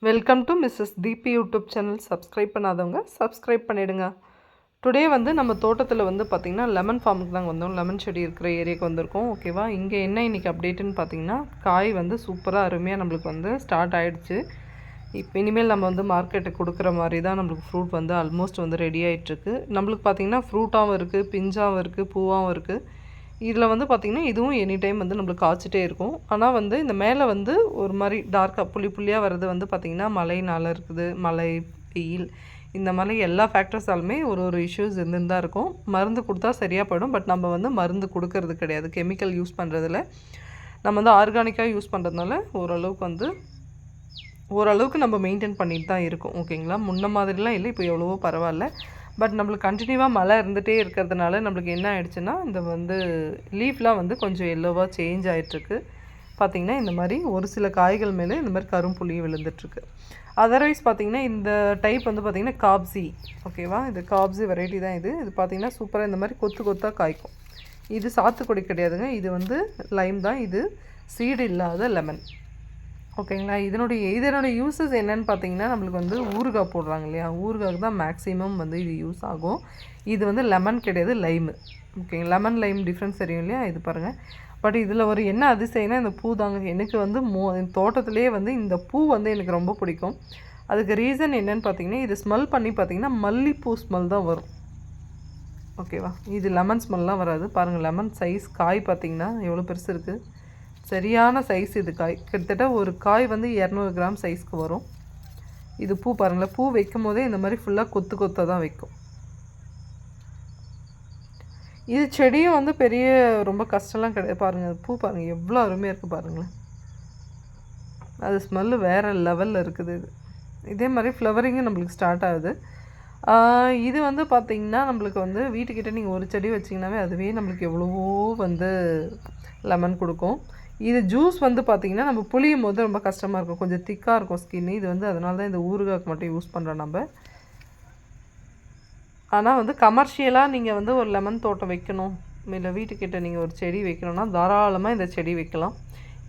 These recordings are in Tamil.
Welcome to Mrs Deepi YouTube channel. Subscribe பண்ணாதவங்க சப்ஸ்கிரைப் பண்ணிவிடுங்க. டுடே வந்து நம்ம தோட்டத்தில் வந்து பார்த்திங்கன்னா லெமன் ஃபார்முக்கு தாங்க வந்தோம். லெமன் செடி இருக்கிற ஏரியாவுக்கு வந்திருக்கோம். ஓகேவா, இங்கே என்ன இன்றைக்கி அப்டேட்டுன்னு பார்த்தீங்கன்னா, காய் வந்து சூப்பராக அருமையாக நம்மளுக்கு வந்து ஸ்டார்ட் ஆகிடுச்சு. இப்போ இனிமேல் நம்ம வந்து மார்க்கெட்டுக்கு கொடுக்குற மாதிரி தான் நம்மளுக்கு ஃப்ரூட் வந்து ஆல்மோஸ்ட் வந்து ரெடி ஆகிட்டுருக்கு. நம்மளுக்கு பார்த்திங்கன்னா ஃப்ரூட்டாகவும் இருக்குது, பிஞ்சாகவும் இருக்குது, பூவாகவும் இருக்குது. இதில் வந்து பார்த்திங்கன்னா இதுவும் எனி டைம் வந்து நம்மளுக்கு காய்ச்சிட்டே இருக்கும். ஆனால் வந்து இந்த மேலே வந்து ஒரு மாதிரி டார்க்காக புள்ளி புள்ளியாக வர்றது வந்து பார்த்திங்கன்னா மழைனால இருக்குது. மழை, வெயில், இந்த மாதிரி எல்லா ஃபேக்டர்ஸாலுமே ஒரு ஒரு இஷ்யூஸ் இருந்துன்னு தான் இருக்கும். மருந்து கொடுத்தா சரியாக போயிடும். பட் நம்ம வந்து மருந்து கொடுக்கறது கிடையாது. கெமிக்கல் யூஸ் பண்ணுறதில்ல. நம்ம வந்து ஆர்கானிக்காக யூஸ் பண்ணுறதுனால ஓரளவுக்கு நம்ம மெயின்டைன் பண்ணிட்டு தான் இருக்கோம். ஓகேங்களா, முன்ன மாதிரிலாம் இல்லை, இப்போ எவ்வளவோ பரவாயில்ல. பட் நம்மளுக்கு கண்டினியூவாக மழை இருந்துகிட்டே இருக்கிறதுனால நம்மளுக்கு என்ன ஆகிடுச்சுன்னா, இந்த வந்து லீஃப்லாம் வந்து கொஞ்சம் எல்லோவாக சேஞ்ச் ஆகிட்டுருக்கு. பார்த்திங்கன்னா இந்த மாதிரி ஒரு சில காய்கள் மேலே இந்த மாதிரி கரும்புள்ளி விழுந்துட்டுருக்கு. அதர்வைஸ் பார்த்திங்கன்னா இந்த டைப் வந்து பார்த்திங்கன்னா காப்ஸி. ஓகேவா, இது காப்ஸி வெரைட்டி தான். இது பார்த்திங்கன்னா சூப்பராக இந்த மாதிரி கொத்து கொத்தாக காய்க்கும். இது சாத்துக்குடி கிடையாதுங்க, இது வந்து லைம் தான். இது சீடு இல்லாத லெமன். ஓகேங்களா, இதனுடைய யூஸஸ் என்னென்னு பார்த்தீங்கன்னா, நம்மளுக்கு வந்து ஊறுகாய் போடுறாங்க இல்லையா, ஊறுகாய்க்கு தான் மேக்ஸிமம் வந்து இது யூஸ் ஆகும். இது வந்து லெமன் கிடையாது, lime. Okay, lemon Lime difference தெரியும் இல்லையா, இது பாருங்கள். பட் இதில் ஒரு என்ன அதிசயம்னா இந்த பூ தாங்க. எனக்கு வந்து தோட்டத்திலே வந்து இந்த பூ வந்து எனக்கு ரொம்ப பிடிக்கும். அதுக்கு ரீசன் என்னென்னு பார்த்தீங்கன்னா, இது ஸ்மெல் பண்ணி பார்த்தீங்கன்னா மல்லிப்பூ ஸ்மெல் தான் வரும். ஓகேவா, இது லெமன் ஸ்மெல்லாம் வராது. பாருங்கள், லெமன் சைஸ் காய் பார்த்திங்கன்னா எவ்வளோ பெருசு இருக்குது. சரியான சைஸ் இது காய். கிட்டத்தட்ட ஒரு காய் வந்து 200 கிராம் சைஸ்க்கு வரும். இது பூ பாருங்களேன், பூ வைக்கும் போதே இந்த மாதிரி ஃபுல்லாக கொத்து கொத்தாக தான் வைக்கும். இது செடியும் வந்து பெரிய ரொம்ப கஷ்டம்லாம் கிடையாது. பாருங்கள், பூ பாருங்கள் எவ்வளோ அருமையாக இருக்குது பாருங்களேன். அது ஸ்மெல்லு வேறு லெவலில் இருக்குது. இதே மாதிரி ஃப்ளவரிங்கும் நம்மளுக்கு ஸ்டார்ட் ஆகுது. இது வந்து பார்த்திங்கன்னா நம்மளுக்கு வந்து வீட்டுக்கிட்ட நீங்கள் ஒரு செடி வச்சிங்கனாவே அதுவே நம்மளுக்கு எவ்வளவோ வந்து லெமன் கொடுக்கும். இது ஜூஸ் வந்து பார்த்திங்கன்னா நம்ம புளியும் போது ரொம்ப கஷ்டமாக இருக்கும், கொஞ்சம் திக்காக இருக்கும் ஸ்கின்னு. இது வந்து அதனால தான் இந்த ஊறுகாய்க்கு மட்டும் யூஸ் பண்ணுறோம் நம்ம. ஆனால் வந்து கமர்ஷியலாக நீங்கள் வந்து ஒரு லெமன் தோட்டம் வைக்கணும், இல்லை வீட்டுக்கிட்ட நீங்கள் ஒரு செடி வைக்கணும்னா தாராளமாக இந்த செடி வைக்கலாம்.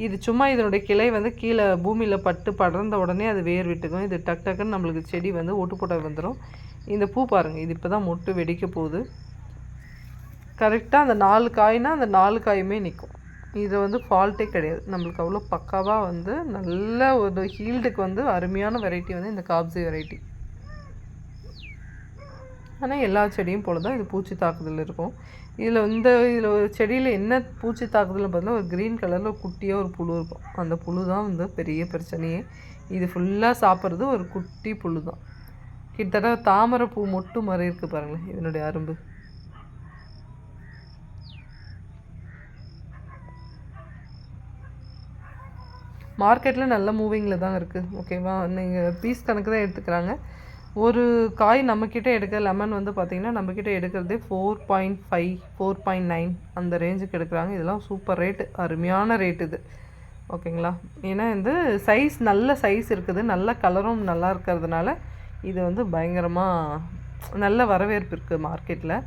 இது சும்மா இதனுடைய கிளை வந்து கீழே பூமியில் படர்ந்த உடனே அது வேர் விட்டுக்கும். இது டக்குன்னு நம்மளுக்கு செடி வந்து ஒட்டு போட்ட வந்துடும். இந்த பூ பாருங்கள், இது இப்போ தான் மொட்டு வெடிக்க போகுது. கரெக்டாக அந்த 4 காய்னால் அந்த 4 காயுமே நிற்கும். இது வந்து ஃபால்ட்டே கிடையாது. நம்மளுக்கு அவ்வளோ பக்காவாக வந்து நல்ல ஒரு ஹீல்டுக்கு வந்து அருமையான வெரைட்டி வந்து இந்த காப்ஸி வெரைட்டி. ஆனால் எல்லா செடியும் போல தான் இது பூச்சி தாக்குதல் இருக்கும். இதில் ஒரு செடியில் என்ன பூச்சி தாக்குதல்னு பார்த்தீங்கன்னா, ஒரு க்ரீன் கலரில் ஒரு குட்டியாக ஒரு புழு இருக்கும். அந்த புழு தான் வந்து பெரிய பிரச்சனையே. இது ஃபுல்லாக சாப்பிட்றது ஒரு குட்டி புழு தான். கிட்டத்தட்ட தாமரை பூ மொட்டு மாதிரி இருக்குது பாருங்களேன் இதனுடைய அரும்பு. மார்க்கெட்டில் நல்ல மூவிங்கில் தான் இருக்குது. ஓகேவா, நீங்கள் பீஸ் கணக்கு தான் எடுத்துக்கிறாங்க. ஒரு காய் நம்மக்கிட்ட எடுக்க லெமன் வந்து பார்த்திங்கன்னா நம்மக்கிட்ட எடுக்கிறதே 4.5 4.9 அந்த ரேஞ்சுக்கு எடுக்கிறாங்க. இதெல்லாம் சூப்பர் ரேட்டு, அருமையான ரேட் இது. ஓகேங்களா, ஏன்னா வந்து சைஸ் நல்ல சைஸ் இருக்குது, நல்ல கலரும் நல்லா இருக்கிறதுனால இது வந்து பயங்கரமாக நல்ல வரவேற்பு இருக்குது மார்க்கெட்டில்.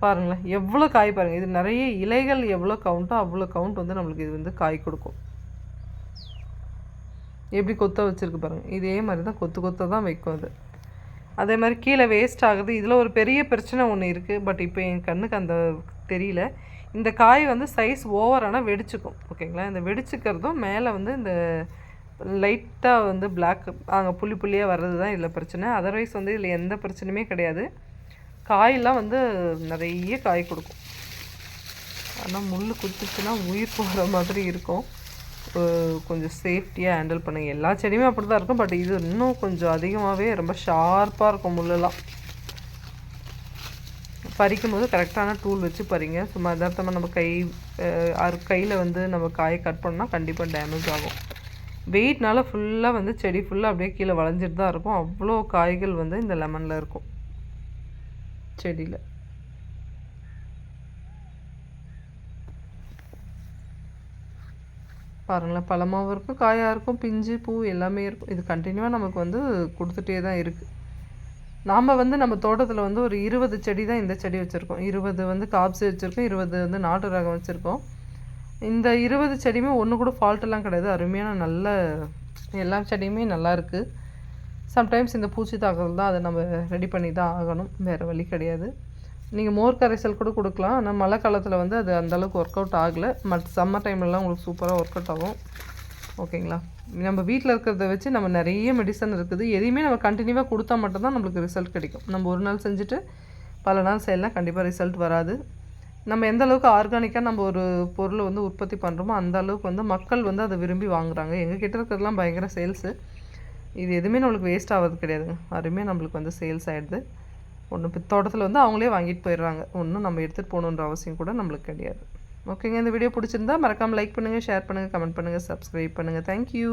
பாருங்களேன் எவ்வளோ காய் பாருங்கள். இது நிறைய இலைகள் எவ்வளோ கவுண்ட்டோ அவ்வளோ கவுண்ட் வந்து நம்மளுக்கு இது வந்து காய் கொடுக்கும். எப்படி கொத்த வச்சுருக்கு பாருங்கள். இதே மாதிரி தான் கொத்த தான் வைக்கும் அது. அதே மாதிரி கீழே வேஸ்ட் ஆகுது. இதில் ஒரு பெரிய பிரச்சனை ஒன்று இருக்குது. பட் இப்போ என் கண்ணுக்கு அந்த தெரியல. இந்த காய் வந்து சைஸ் ஓவரானால் வெடிச்சுக்கும். ஓகேங்களா, இந்த வெடிச்சுக்கிறதும் மேலே வந்து இந்த லைட்டாக வந்து பிளாக் அங்கே புள்ளி புள்ளியாக வர்றது தான் இதில் பிரச்சனை. அதர்வைஸ் வந்து இதில் எந்த பிரச்சனையுமே கிடையாது. காயெல்லாம் வந்து நிறைய காய் கொடுக்கும். ஆனால் முள் குத்துச்சுன்னா உயிர் போகிற மாதிரி இருக்கும். கொஞ்சம் சேஃப்டியாக ஹேண்டில் பண்ணுங்கள். எல்லா செடியுமே அப்படி தான் இருக்கும். பட் இது இன்னும் கொஞ்சம் அதிகமாகவே ரொம்ப ஷார்ப்பாக இருக்கும் முள்ளெல்லாம். பறிக்கும் போது கரெக்டான டூல் வச்சு பறிங்க. சும்மா யதார்த்தமாக நம்ம கையில் வந்து நம்ம காயை கட் பண்ணால் கண்டிப்பாக டேமேஜ் ஆகும். வெயிட்னால ஃபுல்லாக வந்து செடி ஃபுல்லாக அப்படியே கீழே வளைஞ்சிட்டு தான் இருக்கும். அவ்வளோ காய்கள் வந்து இந்த லெமனில் இருக்கும் செடியில். பாருங்களேன், பழமாகவும் இருக்கும், காயாக இருக்கும், பிஞ்சு பூ எல்லாமே இருக்கும். இது கண்டினியூவாக நமக்கு வந்து கொடுத்துட்டே தான் இருக்குது. நாம் வந்து நம்ம தோட்டத்தில் வந்து ஒரு 20 செடி தான் இந்த செடி வச்சுருக்கோம். 20 வந்து காப்ஸி வச்சுருக்கோம், 20 வந்து நாட்டு ரகம் வச்சுருக்கோம். இந்த 20 செடியுமே ஒன்று கூட ஃபால்ட்டெல்லாம் கிடையாது. அருமையான நல்ல எல்லா செடியுமே நல்லாயிருக்கு. சம்டைம்ஸ் இந்த பூச்சி தாக்குதல் தான், அதை நம்ம ரெடி பண்ணி தான் ஆகணும், வேறு வழி கிடையாது. நீங்கள் மோர் கரைசல் கூட கொடுக்கலாம். ஆனால் மழை காலத்தில் வந்து அது அந்தளவுக்கு ஒர்க் அவுட் ஆகலை. சம்மர் டைம்லலாம் உங்களுக்கு சூப்பராக ஒர்க் அவுட் ஆகும். ஓகேங்களா? நம்ம வீட்டில் இருக்கிறத வச்சு நம்ம நிறைய மெடிசன் இருக்குது. எதையுமே நம்ம கண்டினியூவாக கொடுத்தா மட்டும்தான் நம்மளுக்கு ரிசல்ட் கிடைக்கும். நம்ம ஒரு நாள் செஞ்சுட்டு பல நாள் செய்யலாம், கண்டிப்பாக ரிசல்ட் வராது. நம்ம எந்த அளவுக்கு ஆர்கானிக்காக நம்ம ஒரு பொருளை வந்து உற்பத்தி பண்ணுறோமோ அந்த அளவுக்கு வந்து மக்கள் வந்து அதை விரும்பி வாங்குகிறாங்க. எங்கள் கிட்ட இருக்கிறதுலாம் பயங்கர சேல்ஸு. இது எதுவுமே நம்மளுக்கு வேஸ்ட் ஆகிறது கிடையாதுங்க. அதுவுமே நம்மளுக்கு வந்து சேல்ஸ் ஆகிடுது. ஒன்று தோட்டத்தில் வந்து அவங்களே வாங்கிட்டு போயிடுறாங்க. ஒன்றும் நம்ம எடுத்துகிட்டு போகணுன்ற அவசியம் கூட நம்மளுக்கு கிடையாது. ஓகேங்க, இந்த வீடியோ பிடிச்சிருந்தா மறக்காமல் லைக் பண்ணுங்கள், ஷேர் பண்ணுங்கள், கமெண்ட் பண்ணுங்கள், சப்ஸ்கிரைப் பண்ணுங்கள். தேங்க்யூ.